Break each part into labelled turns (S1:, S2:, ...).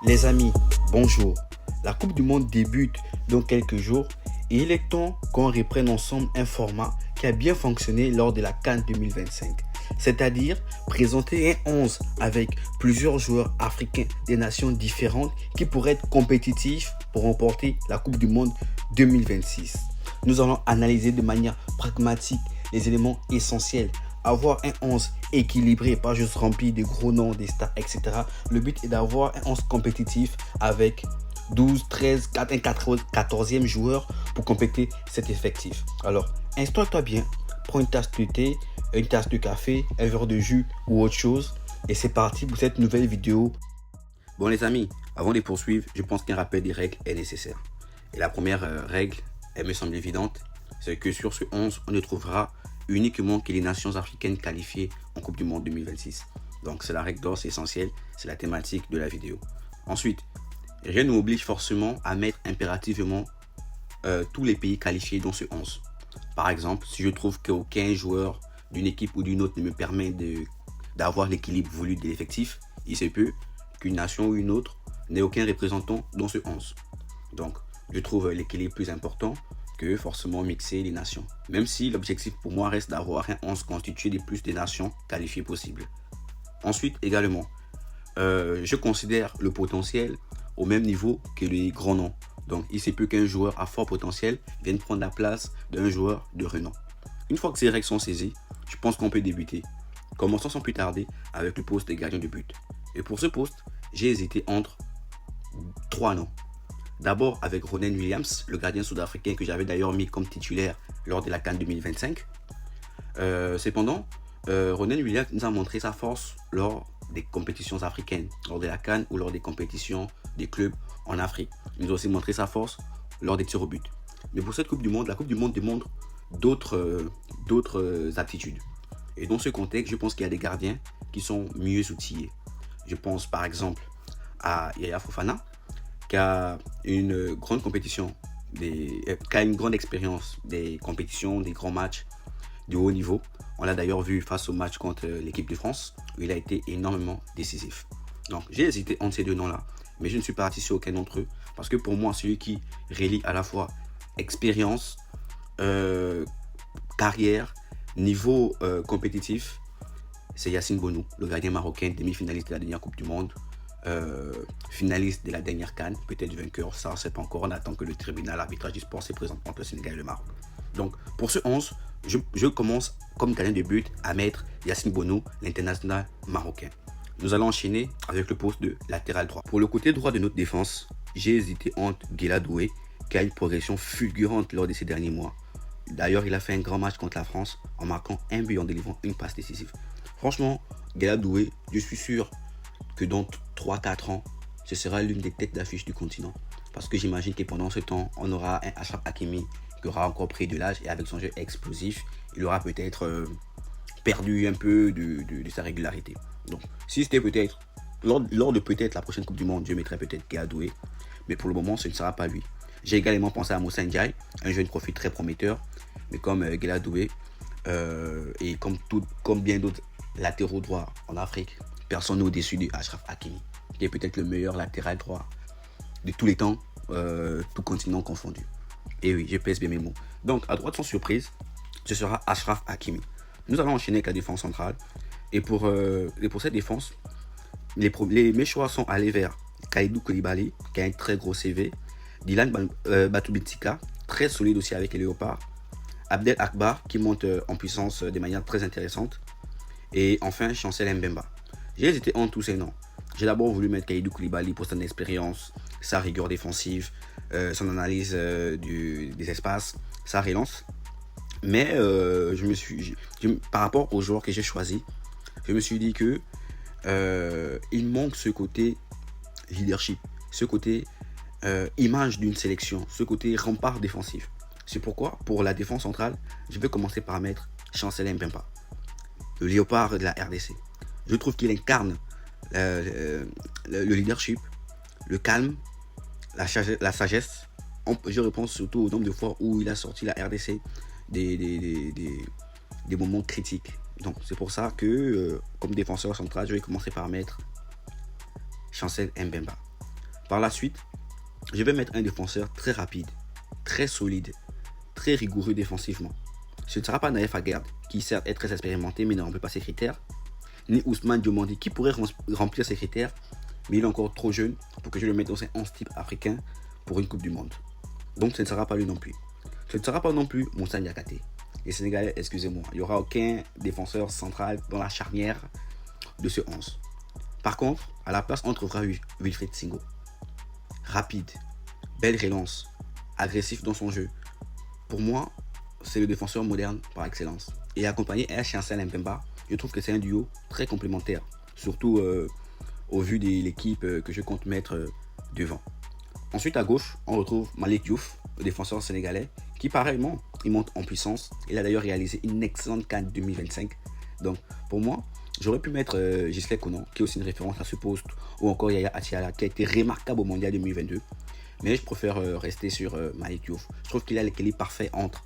S1: Les amis, bonjour. La Coupe du Monde débute dans quelques jours et il est temps qu'on reprenne ensemble un format qui a bien fonctionné lors de la CAN 2025. C'est-à-dire présenter un 11 avec plusieurs joueurs africains des nations différentes qui pourraient être compétitifs pour remporter la Coupe du Monde 2026. Nous allons analyser de manière pragmatique les éléments essentiels. Avoir un 11 équilibré, pas juste rempli de gros noms, des stars, etc. Le but est d'avoir un 11 compétitif avec 12, 13, un 14e joueur pour compléter cet effectif. Alors, installe-toi bien, prends une tasse de thé, une tasse de café, un verre de jus ou autre chose. Et c'est parti pour cette nouvelle vidéo. Bon les amis, avant de poursuivre, je pense qu'un rappel des règles est nécessaire. Et la première règle, elle me semble évidente, c'est que sur ce 11, on ne trouvera uniquement que les nations africaines qualifiées en Coupe du Monde 2026. Donc c'est la règle d'or, c'est essentiel, c'est la thématique de la vidéo. Ensuite, rien ne m'oblige forcément à mettre impérativement tous les pays qualifiés dans ce 11. Par exemple, si je trouve qu'aucun joueur d'une équipe ou d'une autre ne me permet d'avoir l'équilibre voulu de l'effectif, il se peut qu'une nation ou une autre n'ait aucun représentant dans ce 11. Donc, je trouve l'équilibre plus important que forcément mixer les nations. Même si l'objectif pour moi reste d'avoir un 11 constitué de plus de nations qualifiées possibles. Ensuite, également, je considère le potentiel au même niveau que les grands noms. Donc, il se peut qu'un joueur à fort potentiel vienne prendre la place d'un joueur de renom. Une fois que ces règles sont saisies, je pense qu'on peut débuter. Commençons sans plus tarder avec le poste de gardien de but. Et pour ce poste, j'ai hésité entre 3 noms. D'abord avec Ronwen Williams, le gardien sud-africain que j'avais d'ailleurs mis comme titulaire lors de la CAN 2025. Cependant, Ronwen Williams nous a montré sa force lors des compétitions africaines, lors de la CAN ou lors des compétitions des clubs en Afrique. Il nous a aussi montré sa force lors des tirs au but. Mais pour cette Coupe du Monde, la Coupe du Monde demande d'autres aptitudes. Et dans ce contexte, je pense qu'il y a des gardiens qui sont mieux outillés. Je pense par exemple à Yaya Fofana, qui a une grande compétition, qui a une grande expérience des compétitions, des grands matchs de haut niveau. On l'a d'ailleurs vu face au match contre l'équipe de France, où il a été énormément décisif. Donc j'ai hésité entre ces deux noms-là, mais je ne suis pas parti sur aucun d'entre eux, parce que pour moi, celui qui relie à la fois expérience, carrière, niveau compétitif, c'est Yacine Bounou, le gardien marocain, demi-finaliste de la dernière Coupe du Monde. Finaliste de la dernière CAN, peut-être vainqueur, ça on ne sait pas encore, on attend que le tribunal arbitrage du sport se présente entre le Sénégal et le Maroc. Donc pour ce 11, je commence comme gardien de but à mettre Yacine Bounou, l'international marocain. Nous allons enchaîner avec le poste de latéral droit. Pour le côté droit de notre défense, j'ai hésité entre Guelha Doué, qui a une progression fulgurante lors de ces derniers mois. D'ailleurs, il a fait un grand match contre la France en marquant un but en délivrant une passe décisive. Franchement, Guelha Doué, je suis sûr que dans 3-4 ans, ce sera l'une des têtes d'affiche du continent. Parce que j'imagine que pendant ce temps, on aura un Achraf Hakimi qui aura encore pris de l'âge et avec son jeu explosif, il aura peut-être perdu un peu de sa régularité. Donc, si c'était peut-être, lors de peut-être la prochaine Coupe du Monde, je mettrais peut-être Guelha Doué. Mais pour le moment, ce ne sera pas lui. J'ai également pensé à Moussa Ndiaye, un jeune profil très prometteur. Mais comme Guelha Doué et comme bien d'autres latéraux droits en Afrique, personne n'est au-dessus de Achraf Hakimi, qui est peut-être le meilleur latéral droit de tous les temps, tout continent confondu. Et oui, je pèse bien mes mots. Donc, à droite, sans surprise, ce sera Achraf Hakimi. Nous allons enchaîner avec la défense centrale. Et pour cette défense, mes choix sont allés vers Kalidou Koulibaly, qui a un très gros CV, Dylan Batoubitsika, très solide aussi avec les Léopards, Abdel Akbar, qui monte en puissance de manière très intéressante, et enfin Chancel Mbemba. J'ai hésité entre tous ces noms. J'ai d'abord voulu mettre Kalidou Koulibaly pour son expérience, sa rigueur défensive, son analyse des espaces, sa relance. Mais par rapport aux joueurs que j'ai choisis, je me suis dit que il manque ce côté leadership, ce côté image d'une sélection, ce côté rempart défensif. C'est pourquoi, pour la défense centrale, je vais commencer par mettre Chancel Mbemba, le léopard de la RDC. Je trouve qu'il incarne le leadership, le calme, la sagesse. Je repense surtout au nombre de fois où il a sorti la RDC des moments critiques. Donc c'est pour ça que comme défenseur central, je vais commencer par mettre Chancel Mbemba. Par la suite, je vais mettre un défenseur très rapide, très solide, très rigoureux défensivement. Ce ne sera pas Naïf Aguerd, qui certes est très expérimenté mais ne remplit pas ses critères, ni Ousmane Diomandi, qui pourrait remplir ses critères, mais il est encore trop jeune pour que je le mette dans un 11 type africain pour une Coupe du Monde. Donc ce ne sera pas lui non plus. Ce ne sera pas non plus Moussa Niakate. Les Sénégalais, excusez-moi, il n'y aura aucun défenseur central dans la charnière de ce 11. Par contre, à la place, on trouvera Wilfried Singo. Rapide, belle relance, agressif dans son jeu. Pour moi, c'est le défenseur moderne par excellence. Et accompagné Chancel Mpemba, je trouve que c'est un duo très complémentaire. Surtout au vu de l'équipe que je compte mettre devant. Ensuite, à gauche, on retrouve Malick Diouf, le défenseur sénégalais, qui pareillement, il monte en puissance. Il a d'ailleurs réalisé une excellente CAN 2025. Donc, pour moi, j'aurais pu mettre Gislet Konan, qui est aussi une référence à ce poste, ou encore Yaya Atiala, qui a été remarquable au Mondial 2022. Mais je préfère rester sur Malick Diouf. Je trouve qu'il a l'équilibre parfait entre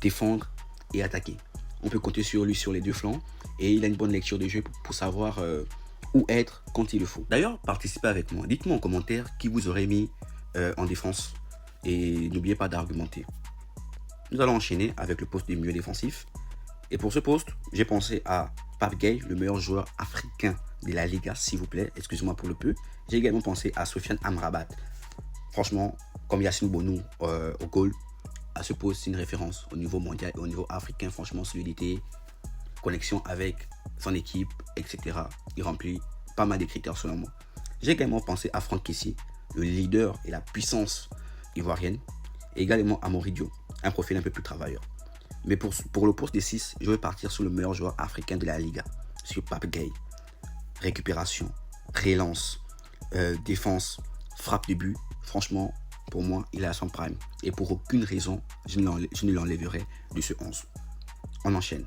S1: défendre et attaquer. On peut compter sur lui sur les deux flancs, et il a une bonne lecture de jeu pour savoir où être quand il le faut. D'ailleurs, participez avec moi. Dites-moi en commentaire qui vous aurait mis en défense. Et n'oubliez pas d'argumenter. Nous allons enchaîner avec le poste de milieu défensif. Et pour ce poste, j'ai pensé à Pape Gueye, le meilleur joueur africain de la Liga, s'il vous plaît. Excusez-moi pour le peu. J'ai également pensé à Sofiane Amrabat. Franchement, comme Yacine Bonou au goal, à ce poste, c'est une référence au niveau mondial et au niveau africain. Franchement, solidité, connexion avec son équipe, etc. Il remplit pas mal de critères selon moi. J'ai également pensé à Franck Kessié, le leader et la puissance ivoirienne. Et également à Moridio, un profil un peu plus travailleur. Mais pour le poste des 6, je vais partir sur le meilleur joueur africain de la Liga, sur Pape Gueye. Récupération, relance, défense, frappe de but. Franchement, pour moi, il est à son prime. Et pour aucune raison, je ne l'enlèverai de ce 11. On enchaîne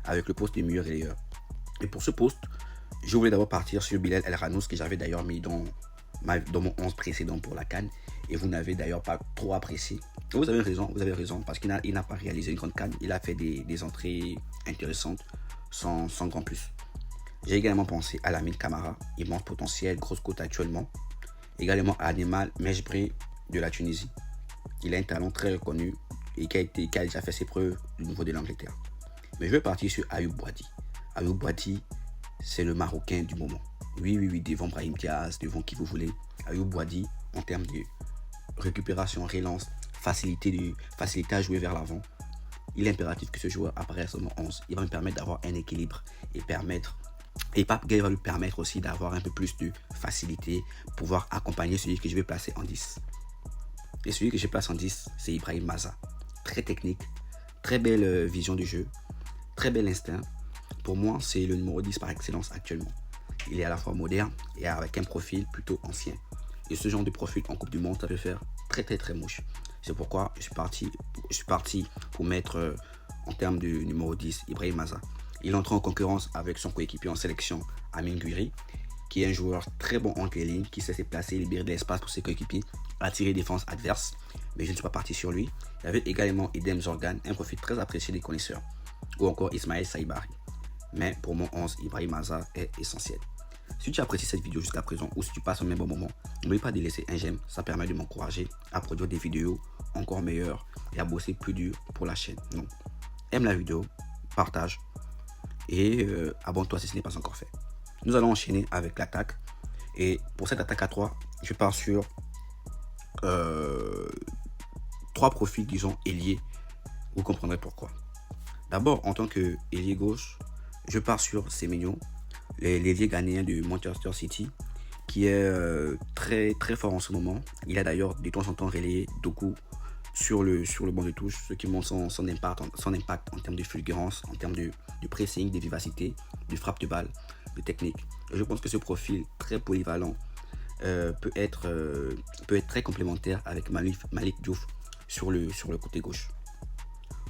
S1: avec le poste de meilleur relayeur. Et pour ce poste, je voulais d'abord partir sur Bilal El Ranous, que j'avais d'ailleurs mis dans mon 11 précédent pour la CAN. Et vous n'avez d'ailleurs pas trop apprécié. Vous avez raison, parce qu'il n'a pas réalisé une grande CAN. Il a fait des entrées intéressantes sans grand plus. J'ai également pensé à Lamine Camara, immense potentiel, grosse cote actuellement. Également à Ademal Mejbri de la Tunisie. Il a un talent très reconnu et qui a déjà fait ses preuves au niveau de l'Angleterre. Mais je vais partir sur Ayoub Boadi. Ayoub Boadi, c'est le Marocain du moment. Oui, devant Brahim Diaz, devant qui vous voulez. Ayoub Boadi, en termes de récupération, relance, facilité à jouer vers l'avant, il est impératif que ce joueur apparaisse dans mon 11. Il va me permettre d'avoir un équilibre et Pape Gueye va lui permettre aussi d'avoir un peu plus de facilité, pouvoir accompagner celui que je vais placer en 10. Et celui que je place en 10, c'est Ibrahim Maza. Très technique, très belle vision du jeu, très bel instinct. Pour moi, c'est le numéro 10 par excellence actuellement. Il est à la fois moderne et avec un profil plutôt ancien. Et ce genre de profil en Coupe du Monde, ça peut faire très moche. C'est pourquoi je suis parti pour mettre en termes de numéro 10, Ibrahim Maza. Il entre en concurrence avec son coéquipier en sélection, Amine Gouiri, qui est un joueur très bon entre les lignes, qui sait se placer, libérer de l'espace pour ses coéquipiers, attirer défense adverse. Mais je ne suis pas parti sur lui. Il y avait également Edem Zorgan, un profil très apprécié des connaisseurs. Ou encore Ismaël Saïbari. Mais pour mon 11, Ibrahim Maza est essentiel. Si tu as apprécié cette vidéo jusqu'à présent ou si tu passes un même bon moment, n'oublie pas de laisser un j'aime, ça permet de m'encourager à produire des vidéos encore meilleures et à bosser plus dur pour la chaîne. Donc, aime la vidéo, partage et abonne-toi si ce n'est pas encore fait. Nous allons enchaîner avec l'attaque. Et pour cette attaque à 3, je pars sur 3 profils, disons, ailiers. Vous comprendrez pourquoi. D'abord, en tant que ailier gauche, je pars sur Semenyo, l'ailier ghanéen de Manchester City, qui est très fort en ce moment. Il a d'ailleurs de temps en temps relayé Doku sur le banc de touche, ce qui montre son impact en termes de fulgurance, en termes de pressing, de vivacité, de frappe de balle, de technique. Et je pense que ce profil très polyvalent peut être très complémentaire avec Malick Diouf sur le côté gauche.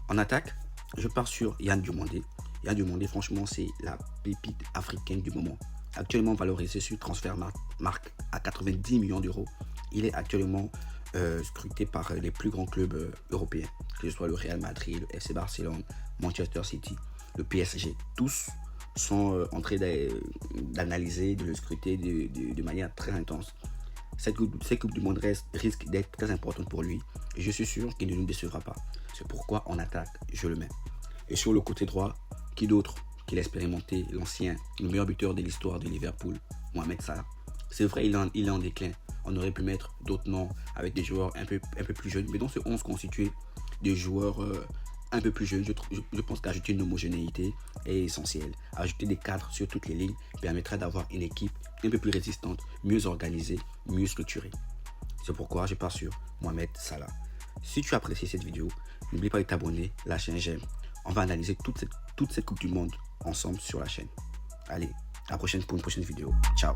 S1: En attaque, je pars sur Yann Diomandé. Yann Diomandé, franchement, c'est la pépite africaine du moment. Actuellement valorisé sur Transfermarkt à 90 millions d'euros. Il est actuellement scruté par les plus grands clubs européens, que ce soit le Real Madrid, le FC Barcelone, Manchester City, le PSG. Tous sont en train d'analyser, de le scruter de manière très intense. cette coupe du monde risque d'être très importante pour lui et je suis sûr qu'il ne nous décevra pas. C'est pourquoi on attaque, je le mets. Et sur le côté droit, qui d'autre qu'il a expérimenté, l'ancien, le meilleur buteur de l'histoire de Liverpool, Mohamed Salah. C'est vrai, il est en déclin. On aurait pu mettre d'autres noms avec des joueurs un peu plus jeunes, mais dans ce 11 constitué de joueurs un peu plus jeunes, je pense qu'ajouter une homogénéité est essentiel. Ajouter des cadres sur toutes les lignes permettra d'avoir une équipe un peu plus résistante, mieux organisée, mieux structurée. C'est pourquoi je pars sur Mohamed Salah. Si tu as apprécié cette vidéo, n'oublie pas de t'abonner, lâcher un j'aime. On va analyser toute cette Coupe du Monde ensemble sur la chaîne. Allez, à la prochaine pour une prochaine vidéo. Ciao.